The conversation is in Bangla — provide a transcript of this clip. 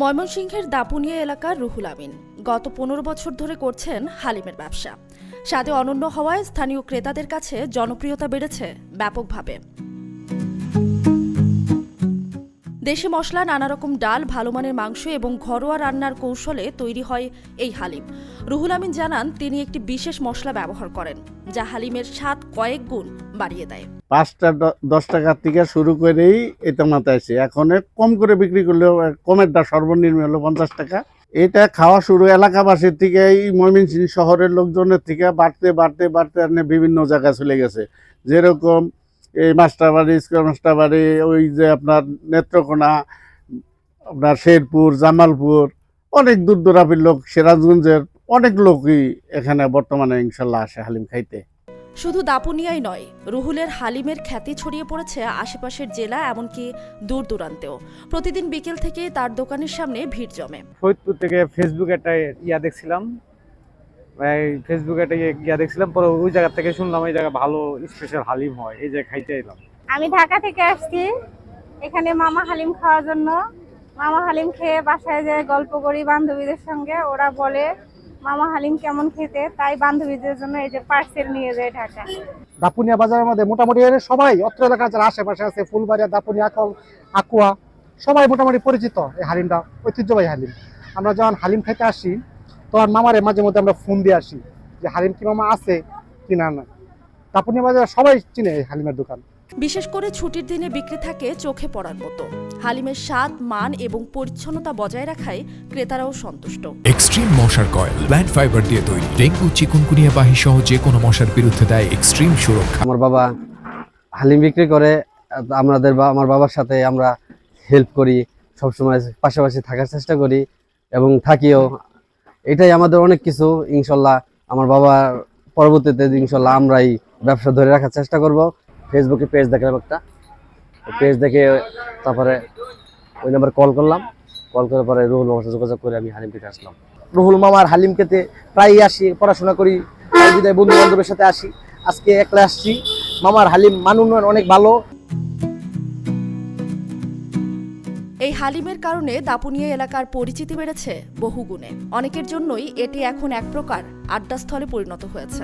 ময়মনসিংহের দাপুনিয়া এলাকার রুহুল আমিন গত ১৫ বছর ধরে করছেন হালিমের ব্যবসা। স্বাদে অনন্য হওয়ায় স্থানীয় ক্রেতাদের কাছে জনপ্রিয়তা বেড়েছে ব্যাপকভাবে। দেশি মশলা, নানা রকম ডাল, ভালো মানের মাংস এবং ঘরোয়া রান্নার কৌশলে তৈরি হয় এই হালিম। রুহুল আমিন জানান, তিনি একটি বিশেষ মশলা ব্যবহার করেন যা হালিমের স্বাদ কয়েক গুণ বাড়িয়ে দেয়। ৫-১০ টাকার থেকে শুরু করেই এটা মাথায় আসে। এখন কম করে বিক্রি করলেও কমেরটা সর্বনিম্ন হলো ৫০ টাকা। এটা খাওয়া শুরু এলাকাবাসীর থেকে, এই ময়মনসিংহ শহরের লোকজনের থেকে বাড়তে বাড়তে বাড়তে বিভিন্ন জায়গায় চলে গেছে। যেরকম এই মাস্টারবাড়ি, স্কয়ার মাস্টারবাড়ি, ওই যে আপনার নেত্রকোনা, আপনার শেরপুর, জামালপুর, অনেক দূর দূরান্তের লোক, সিরাজগঞ্জের অনেক লোকই এখানে বর্তমানে ইনশাল্লাহ আসে হালিম খাইতে। শুধু দাপুনিয়াই নয়, রুহুলের হালিমের খ্যাতি ছড়িয়ে পড়েছে আশেপাশের জেলা, এমনকি দূর দূরান্তেও। প্রতিদিন বিকেল থেকে তার দোকানের সামনে ভিড় জমে। ফরিদপুর থেকে ফেসবুকে একটা দেখছিলাম, পরে ওই জায়গা থেকে শুনলাম এই জায়গা ভালো স্পেশাল হালিম হয়, এই জায়গায় খাইতে এলাম। আমি ঢাকা থেকে আসছি এখানে মামা হালিম খাওয়ার জন্য। মামা হালিম খেয়ে বাসায় যে গল্প করি বান্ধবীদের সঙ্গে, ওরা বলে মামা হালিম কেমন খেতে, তাই বান্ধবীদের জন্য এই যে পার্সেল নিয়ে যায় ঢাকা। দাপুনিয়া বাজারের মধ্যে মোটামুটি সবাই অত্র এলাকার যারা আশেপাশে আছে, ফুলবাড়িয়া, দাপুনিয়া, আকুয়া, সবাই মোটামুটি পরিচিত এই হালিমটা, ঐতিহ্যবাহী হালিম। আমরা যখন হালিম খাইতে আসি তখন মামারে মাঝে মধ্যে আমরা ফোন দিয়ে আসি যে হালিম কি মামা আছে কিনা। না, দাপুনিয়া বাজারে সবাই চিনে এই হালিমের দোকান। বিশেষ করে ছুটির দিনে বিক্রি থাকে চোখে পড়ার মতো। হালিমের স্বাদ, মান এবং পরিচ্ছন্নতা বজায় রাখায় ক্রেতারাও সন্তুষ্ট। এক্সট্রিম মশার কয়েল প্ল্যান্ট ফাইবার দিয়ে তৈরি, ডেঙ্গু, চিকুনগুনিয়া বাহি সহ যে কোনো মশার বিরুদ্ধে দেয় এক্সট্রিম সুরক্ষা। আমার বাবা হালিম বিক্রি করে, আমার বাবার সাথে আমরা হেল্প করি, সবসময় পাশাপাশি থাকার চেষ্টা করি এবং থাকিও। এটাই আমাদের অনেক কিছু। ইনশাল্লাহ আমার বাবার পরবর্তীতে ইনশাল্লাহ আমরা এই ব্যবসা ধরে রাখার চেষ্টা করব। ফেসবুকে পেজ দেখলাম, একটা পেজ দেখে তারপরে ওই নাম্বার কল করলাম। কল করার পরে রুহুল মামার সাথে যোগাযোগ করে আমি হালিম খেতে আসলাম। রুহুল মামার হালিম খেতে প্রায়ই আসি, পড়াশোনা করি, বিদায় বন্ধু বান্ধবের সাথে আসি। আজকে একলা আসছি। মামার হালিম মান উন্নয়ন অনেক ভালো। এই হালিমের কারণে দাপুনিয়া এলাকার পরিচিতি বেড়েছে বহুগুণে। অনেকের জন্যই এটি এখন এক প্রকার আড্ডাস্থলে পরিণত হয়েছে।